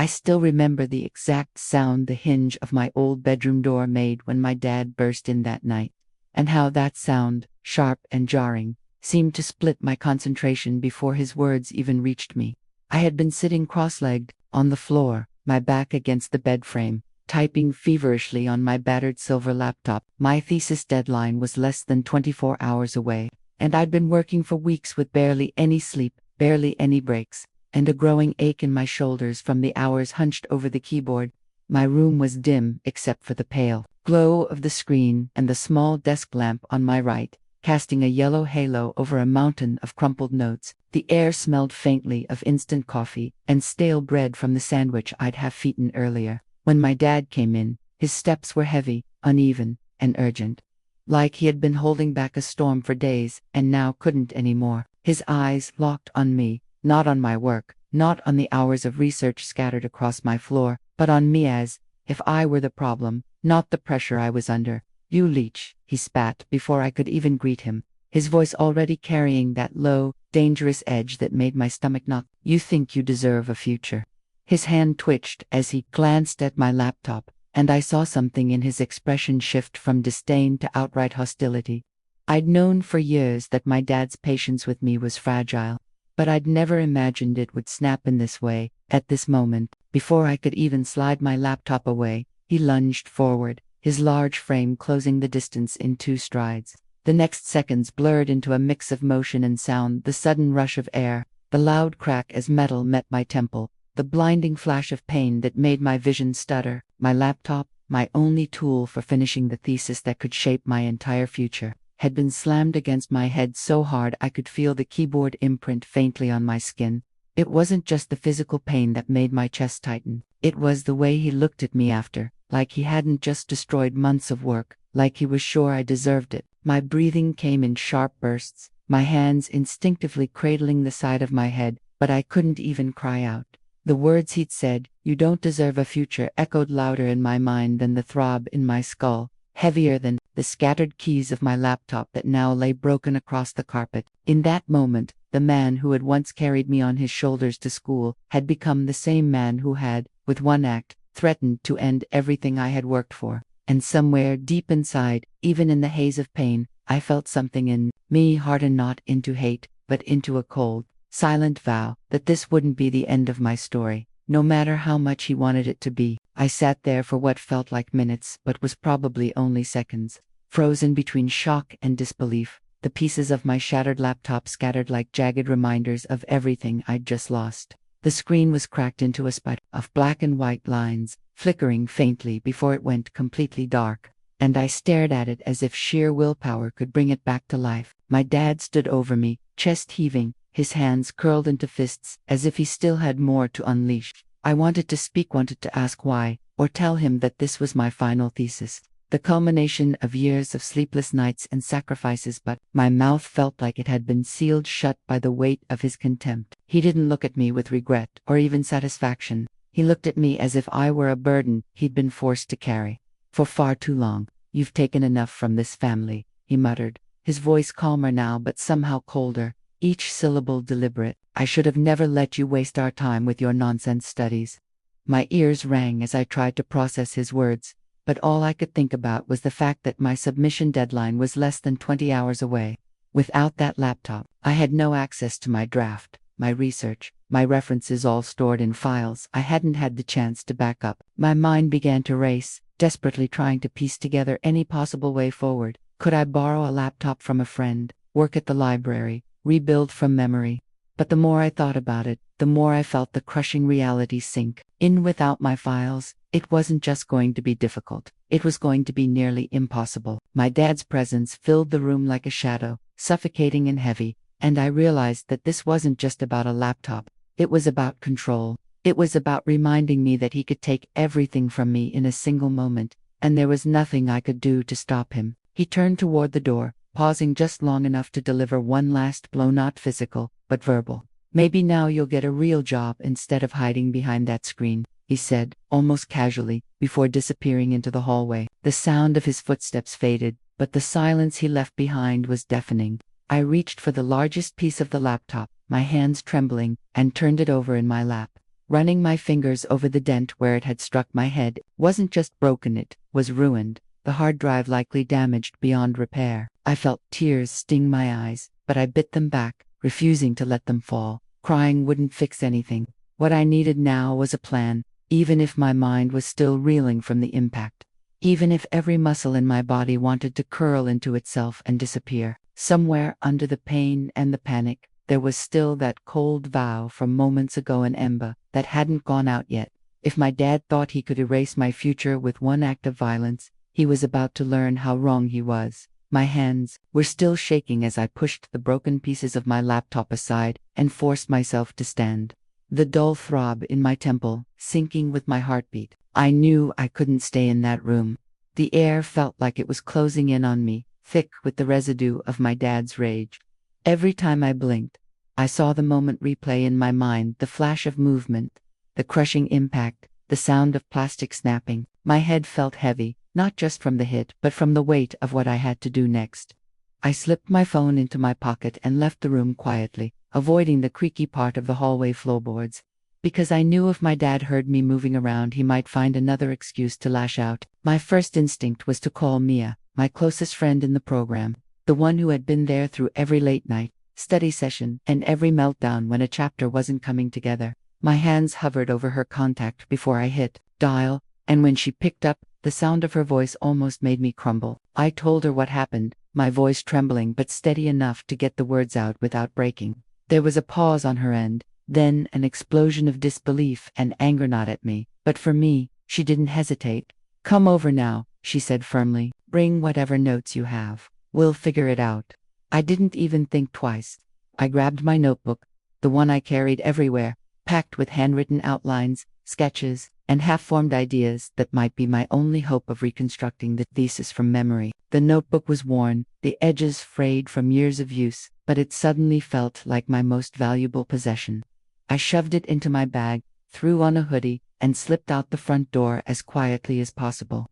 I still remember the exact sound the hinge of my old bedroom door made when my dad burst in that night, and how that sound, sharp and jarring, seemed to split my concentration before his words even reached me. I had been sitting cross-legged, on the floor, my back against the bed frame, typing feverishly on my battered silver laptop. My thesis deadline was less than 24 hours away, and I'd been working for weeks with barely any sleep, barely any breaks, and a growing ache in my shoulders from the hours hunched over the keyboard. My room was dim except for the pale glow of the screen and the small desk lamp on my right, casting a yellow halo over a mountain of crumpled notes. The air smelled faintly of instant coffee and stale bread from the sandwich I'd half-eaten earlier. When my dad came in, his steps were heavy, uneven, and urgent, like he had been holding back a storm for days and now couldn't anymore. His eyes locked on me, not on my work, not on the hours of research scattered across my floor, but on me as if I were the problem, not the pressure I was under. "You Leech," he spat before I could even greet him, his voice already carrying that low, dangerous edge that made my stomach knock. "You think you deserve a future." His hand twitched as he glanced at my laptop, and I saw something in his expression shift from disdain to outright hostility. I'd known for years that my dad's patience with me was fragile, but I'd never imagined it would snap in this way. At this moment, before I could even slide my laptop away, he lunged forward, his large frame closing the distance in 2 strides. The next seconds blurred into a mix of motion and sound: the sudden rush of air, the loud crack as metal met my temple, the blinding flash of pain that made my vision stutter. My laptop, my only tool for finishing the thesis that could shape my entire future, had been slammed against my head so hard I could feel the keyboard imprint faintly on my skin. It wasn't just the physical pain that made my chest tighten. It was the way he looked at me after, like he hadn't just destroyed months of work, like he was sure I deserved it. My breathing came in sharp bursts, my hands instinctively cradling the side of my head, but I couldn't even cry out. The words he'd said, "You don't deserve a future," echoed louder in my mind than the throb in my skull, heavier than the scattered keys of my laptop that now lay broken across the carpet. In that moment, the man who had once carried me on his shoulders to school had become the same man who had, with one act, threatened to end everything I had worked for. And somewhere deep inside, even in the haze of pain, I felt something in me harden not into hate, but into a cold, silent vow that this wouldn't be the end of my story, no matter how much he wanted it to be. I sat there for what felt like minutes, but was probably only seconds, frozen between shock and disbelief, the pieces of my shattered laptop scattered like jagged reminders of everything I'd just lost. The screen was cracked into a spot of black and white lines, flickering faintly before it went completely dark, and I stared at it as if sheer willpower could bring it back to life. My dad stood over me, chest heaving, his hands curled into fists, as if he still had more to unleash. I wanted to speak, wanted to ask why, or tell him that this was my final thesis, the culmination of years of sleepless nights and sacrifices, but my mouth felt like it had been sealed shut by the weight of his contempt. He didn't look at me with regret or even satisfaction. He looked at me as if I were a burden he'd been forced to carry for far too long. "You've taken enough from this family," he muttered, his voice calmer now but somehow colder, each syllable deliberate. "I should have never let you waste our time with your nonsense studies." My ears rang as I tried to process his words, but all I could think about was the fact that my submission deadline was less than 20 hours away. Without that laptop, I had no access to my draft, my research, my references all stored in files I hadn't had the chance to back up. My mind began to race, desperately trying to piece together any possible way forward. Could I borrow a laptop from a friend, work at the library, rebuild from memory? But the more I thought about it, the more I felt the crushing reality sink in. Without my files, it wasn't just going to be difficult, it was going to be nearly impossible. My dad's presence filled the room like a shadow, suffocating and heavy, and I realized that this wasn't just about a laptop, it was about control. It was about reminding me that he could take everything from me in a single moment, and there was nothing I could do to stop him. He turned toward the door, pausing just long enough to deliver one last blow, not physical, but verbal. "Maybe now you'll get a real job instead of hiding behind that screen," he said, almost casually, before disappearing into the hallway. The sound of his footsteps faded, but the silence he left behind was deafening. I reached for the largest piece of the laptop, my hands trembling, and turned it over in my lap. running my fingers over the dent where it had struck my head. Wasn't just broken, it was ruined, the hard drive likely damaged beyond repair. I felt tears sting my eyes, but I bit them back, refusing to let them fall. Crying wouldn't fix anything. What I needed now was a plan, even if my mind was still reeling from the impact. Even if every muscle in my body wanted to curl into itself and disappear. Somewhere under the pain and the panic, there was still that cold vow from moments ago, an ember that hadn't gone out yet. If my dad thought he could erase my future with one act of violence, he was about to learn how wrong he was. My hands were still shaking as I pushed the broken pieces of my laptop aside and forced myself to stand. The dull throb in my temple, syncing with my heartbeat. I knew I couldn't stay in that room. The air felt like it was closing in on me, thick with the residue of my dad's rage. Every time I blinked, I saw the moment replay in my mind, the flash of movement, the crushing impact, the sound of plastic snapping. My head felt heavy, not just from the hit, but from the weight of what I had to do next. I slipped my phone into my pocket and left the room quietly, avoiding the creaky part of the hallway floorboards. Because I knew if my dad heard me moving around, he might find another excuse to lash out. My first instinct was to call Mia, my closest friend in the program, the one who had been there through every late night, study session, and every meltdown when a chapter wasn't coming together. My hands hovered over her contact before I hit dial, and when she picked up, the sound of her voice almost made me crumble. I told her what happened, my voice trembling but steady enough to get the words out without breaking. There was a pause on her end, then an explosion of disbelief and anger, not at me, but for me. She didn't hesitate. "Come over now," she said firmly. "Bring whatever notes you have. We'll figure it out." I didn't even think twice. I grabbed my notebook, the one I carried everywhere, packed with handwritten outlines, sketches, and half-formed ideas that might be my only hope of reconstructing the thesis from memory. The notebook was worn, the edges frayed from years of use, but it suddenly felt like my most valuable possession. I shoved it into my bag, threw on a hoodie, and slipped out the front door as quietly as possible.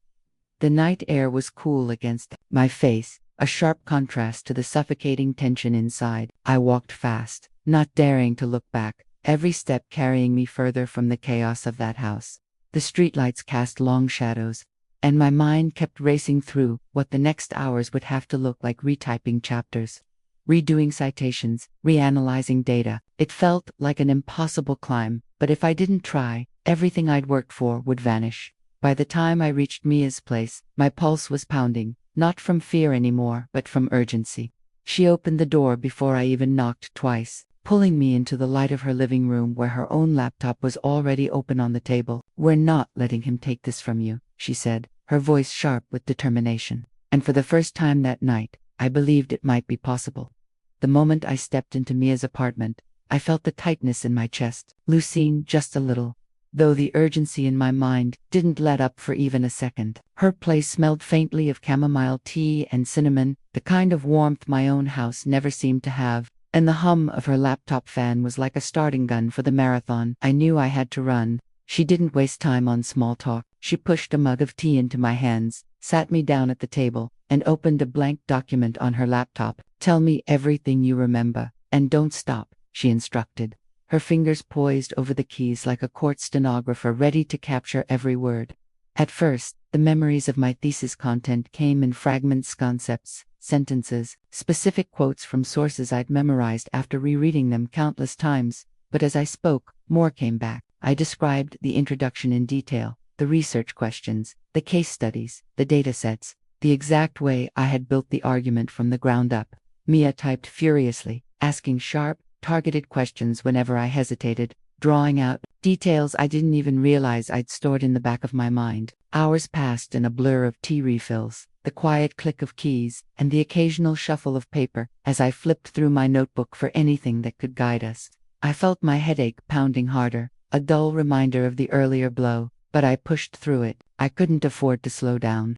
The night air was cool against my face, a sharp contrast to the suffocating tension inside. I walked fast, not daring to look back, every step carrying me further from the chaos of that house. The streetlights cast long shadows, and my mind kept racing through what the next hours would have to look like, retyping chapters, redoing citations, reanalyzing data. It felt like an impossible climb, but if I didn't try, everything I'd worked for would vanish. By the time I reached Mia's place, my pulse was pounding, not from fear anymore, but from urgency. She opened the door before I even knocked twice, pulling me into the light of her living room where her own laptop was already open on the table. "We're not letting him take this from you," she said, her voice sharp with determination. And for the first time that night, I believed it might be possible. The moment I stepped into Mia's apartment, I felt the tightness in my chest loosen just a little, though the urgency in my mind didn't let up for even a second. Her place smelled faintly of chamomile tea and cinnamon, the kind of warmth my own house never seemed to have, and the hum of her laptop fan was like a starting gun for the marathon I knew I had to run. She didn't waste time on small talk. She pushed a mug of tea into my hands, sat me down at the table, and opened a blank document on her laptop. "Tell me everything you remember, and don't stop," she instructed, her fingers poised over the keys like a court stenographer ready to capture every word. At first, the memories of my thesis content came in fragments, concepts, sentences, specific quotes from sources I'd memorized after rereading them countless times. But as I spoke, more came back. I described the introduction in detail, the research questions, the case studies, the datasets, the exact way I had built the argument from the ground up. Mia typed furiously, asking sharp, targeted questions whenever I hesitated, drawing out details I didn't even realize I'd stored in the back of my mind. Hours passed in a blur of tea refills, the quiet click of keys, and the occasional shuffle of paper as I flipped through my notebook for anything that could guide us. I felt my headache pounding harder, a dull reminder of the earlier blow, but I pushed through it. I couldn't afford to slow down.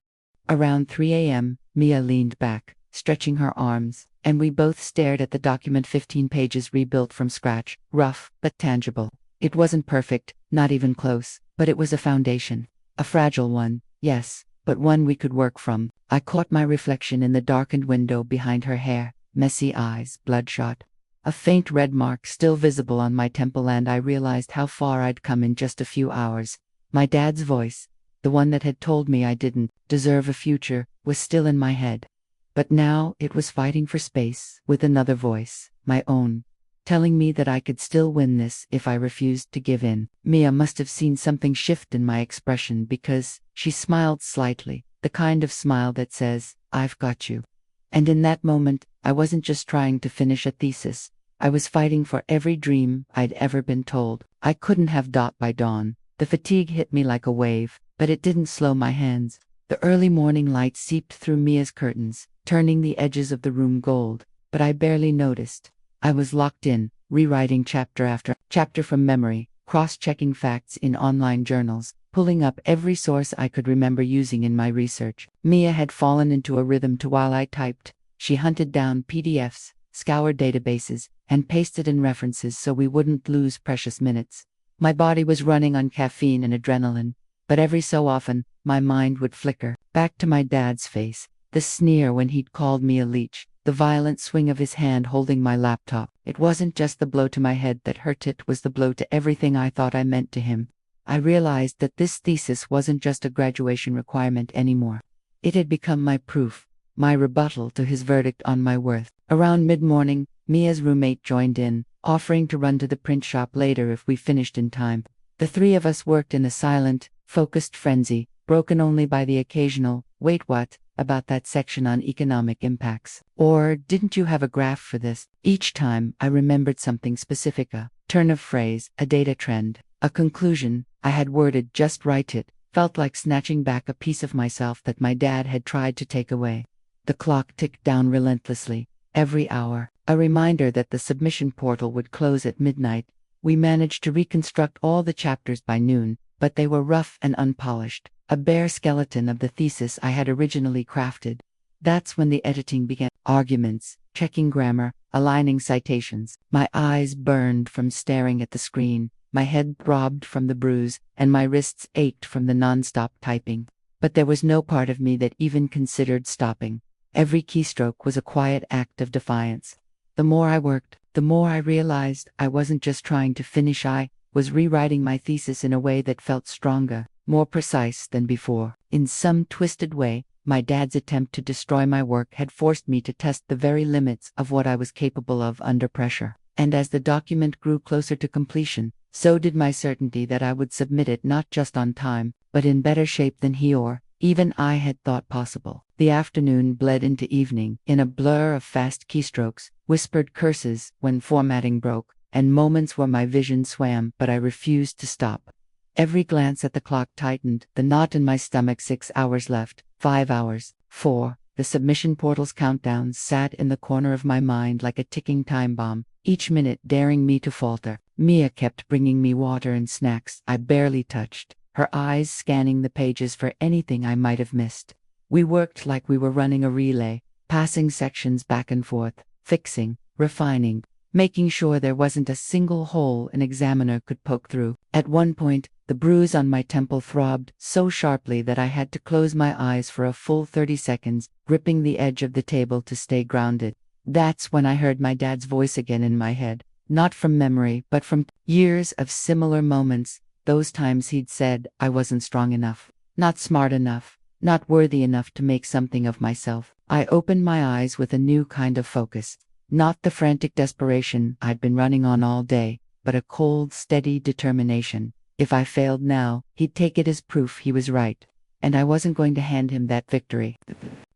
Around 3 a.m., Mia leaned back, stretching her arms, and we both stared at the document, 15 pages rebuilt from scratch, rough but tangible. It wasn't perfect, not even close, but it was a foundation. A fragile one, yes, but one we could work from. I caught my reflection in the darkened window behind her hair, messy eyes, bloodshot. a faint red mark still visible on my temple, and I realized how far I'd come in just a few hours. My dad's voice, the one that had told me I didn't deserve a future, was still in my head. But now it was fighting for space with another voice, my own, telling me that I could still win this if I refused to give in. Mia must have seen something shift in my expression, because she smiled slightly, the kind of smile that says, "I've got you." And in that moment, I wasn't just trying to finish a thesis. I was fighting for every dream I'd ever been told I couldn't have. By dawn, the fatigue hit me like a wave, but it didn't slow my hands. The early morning light seeped through Mia's curtains, turning the edges of the room gold, but I barely noticed. I was locked in, rewriting chapter after chapter from memory, cross-checking facts in online journals, pulling up every source I could remember using in my research. Mia had fallen into a rhythm too. While I typed, she hunted down PDFs, scoured databases, and pasted in references so we wouldn't lose precious minutes. My body was running on caffeine and adrenaline, but every so often, my mind would flicker back to my dad's face, the sneer when he'd called me a leech, the violent swing of his hand holding my laptop. It wasn't just the blow to my head that hurt, it was the blow to everything I thought I meant to him. I realized that this thesis wasn't just a graduation requirement anymore. It had become my proof, my rebuttal to his verdict on my worth. Around mid-morning, Mia's roommate joined in, offering to run to the print shop later if we finished in time. The three of us worked in a silent, focused frenzy, broken only by the occasional, "Wait, what?" about that section on economic impacts. Or, "Didn't you have a graph for this?" Each time, I remembered something specific, a turn of phrase, a data trend, a conclusion I had worded just right. It felt like snatching back a piece of myself that my dad had tried to take away. The clock ticked down relentlessly, every hour, a reminder that the submission portal would close at midnight. We managed to reconstruct all the chapters by noon, but they were rough and unpolished, a bare skeleton of the thesis I had originally crafted. That's when the editing began. Arguments, checking grammar, aligning citations. My eyes burned from staring at the screen, my head throbbed from the bruise, and my wrists ached from the non-stop typing. But there was no part of me that even considered stopping. Every keystroke was a quiet act of defiance. The more I worked, the more I realized I wasn't just trying to finish, I was rewriting my thesis in a way that felt stronger, more precise than before. In some twisted way, my dad's attempt to destroy my work had forced me to test the very limits of what I was capable of under pressure. And as the document grew closer to completion, so did my certainty that I would submit it not just on time, but in better shape than he or even I had thought possible. The afternoon bled into evening, in a blur of fast keystrokes, whispered curses when formatting broke, and moments where my vision swam, but I refused to stop. Every glance at the clock tightened, the knot in my stomach. 6 hours left, 5 hours, 4. The submission portal's countdowns sat in the corner of my mind like a ticking time bomb, each minute daring me to falter. Mia kept bringing me water and snacks I barely touched, her eyes scanning the pages for anything I might have missed. We worked like we were running a relay, passing sections back and forth, fixing, refining, making sure there wasn't a single hole an examiner could poke through. At one point, the bruise on my temple throbbed so sharply that I had to close my eyes for a full 30 seconds, gripping the edge of the table to stay grounded. That's when I heard my dad's voice again in my head, not from memory, but from years of similar moments. Those times he'd said I wasn't strong enough, not smart enough, not worthy enough to make something of myself. I opened my eyes with a new kind of focus, not the frantic desperation I'd been running on all day, but a cold, steady determination. If I failed now, he'd take it as proof he was right, and I wasn't going to hand him that victory.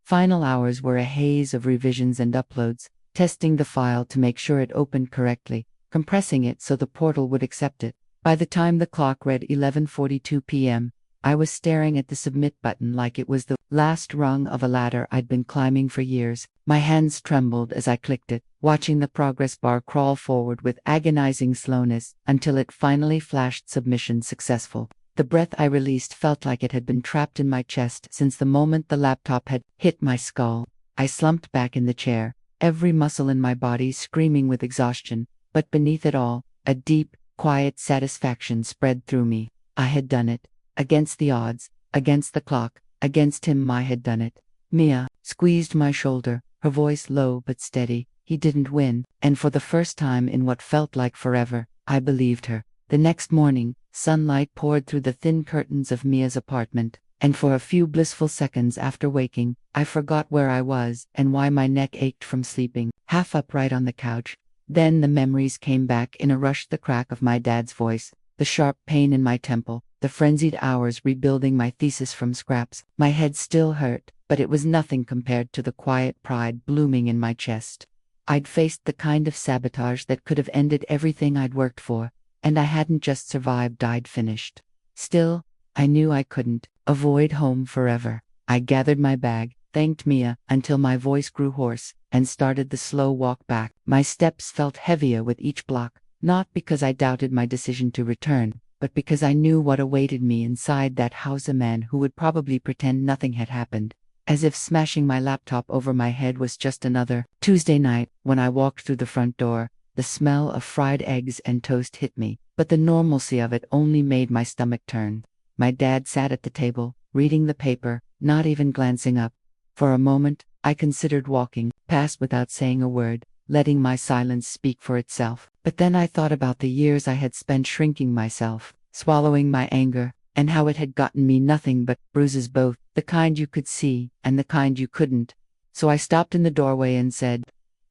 Final hours were a haze of revisions and uploads, testing the file to make sure it opened correctly, compressing it so the portal would accept it. By the time the clock read 11:42 p.m., I was staring at the submit button like it was the last rung of a ladder I'd been climbing for years. My hands trembled as I clicked it, watching the progress bar crawl forward with agonizing slowness until it finally flashed submission successful. The breath I released felt like it had been trapped in my chest since the moment the laptop had hit my skull. I slumped back in the chair, every muscle in my body screaming with exhaustion, but beneath it all, a deep, quiet satisfaction spread through me. I had done it. Against the odds, against the clock, against him, I had done it. Mia squeezed my shoulder, her voice low but steady. He didn't win, and for the first time in what felt like forever, I believed her. The next morning, sunlight poured through the thin curtains of Mia's apartment, and for a few blissful seconds after waking, I forgot where I was and why my neck ached from sleeping, half upright on the couch. Then the memories came back in a rush: the crack of my dad's voice, the sharp pain in my temple, the frenzied hours rebuilding my thesis from scraps. My head still hurt, but it was nothing compared to the quiet pride blooming in my chest. I'd faced the kind of sabotage that could have ended everything I'd worked for, and I hadn't just survived, I'd finished. Still, I knew I couldn't avoid home forever. I gathered my bag, thanked Mia until my voice grew hoarse, and started the slow walk back. My steps felt heavier with each block, not because I doubted my decision to return, but because I knew what awaited me inside that house: a man who would probably pretend nothing had happened, as if smashing my laptop over my head was just another. Tuesday night, when I walked through the front door, the smell of fried eggs and toast hit me, but the normalcy of it only made my stomach turn. My dad sat at the table, reading the paper, not even glancing up. For a moment, I considered walking past without saying a word, letting my silence speak for itself. But then I thought about the years I had spent shrinking myself, swallowing my anger, and how it had gotten me nothing but bruises, both the kind you could see and the kind you couldn't. So I stopped in the doorway and said,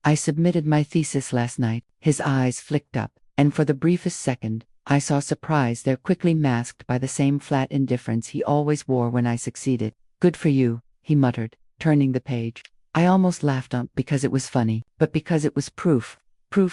"I submitted my thesis last night." His eyes flicked up, and for the briefest second, I saw surprise there, quickly masked by the same flat indifference he always wore when I succeeded. "Good for you," he muttered, turning the page. I almost laughed, not because it was funny, but because it was proof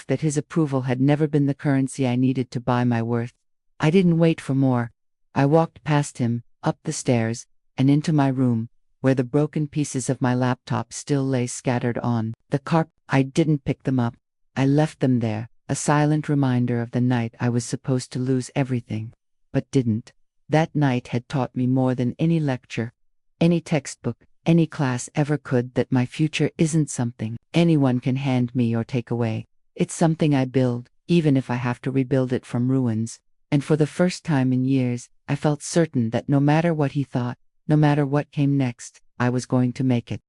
that his approval had never been the currency I needed to buy my worth. I didn't wait for more. I walked past him, up the stairs, and into my room, where the broken pieces of my laptop still lay scattered on the carpet. I didn't pick them up. I left them there, a silent reminder of the night I was supposed to lose everything, but didn't. That night had taught me more than any lecture, any textbook, any class ever could: that my future isn't something anyone can hand me or take away. It's something I build, even if I have to rebuild it from ruins. And for the first time in years, I felt certain that no matter what he thought, no matter what came next, I was going to make it.